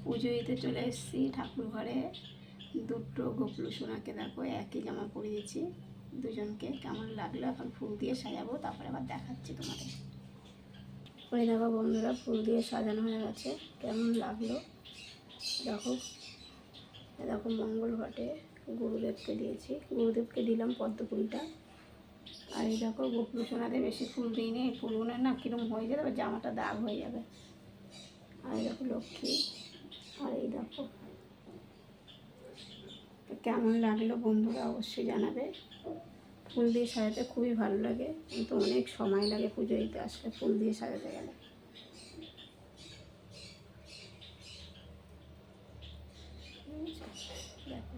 পুজো দিতে চলে এসেছি ঠাকুর ঘরে। দুটো গোপলু সোনাকে দেখো একই জামা পরিয়েছি দুজনকে। কেমন লাগলো এখন ফুল দিয়ে সাজাবো, তারপরে আবার দেখাচ্ছি তোমাদের। ওই দেখো বন্ধুরা, ফুল দিয়ে সাজানো হয়ে গেছে, কেমন লাগলো দেখো। দেখো মঙ্গল ঘটে গুরুদেবকে দিয়েছি, গুরুদেবকে দিলাম পদ্ম ফুলটা। আর এই দেখো গোপলু সোনাদের বেশি ফুল দিইনি, এই ফুলগুলো না কিরম হয়ে যাবে, জামাটা দাগ হয়ে যাবে। আর এই দেখো লক্ষ্মী। আর এই দেখো কেমন লাগলো বন্ধুরা অবশ্যই জানাবে। ফুল দিয়ে সাজাতে খুবই ভালো লাগে, কিন্তু অনেক সময় লাগে পুজো দিতে আসলে ফুল দিয়ে সাজাতে গেলে। দেখো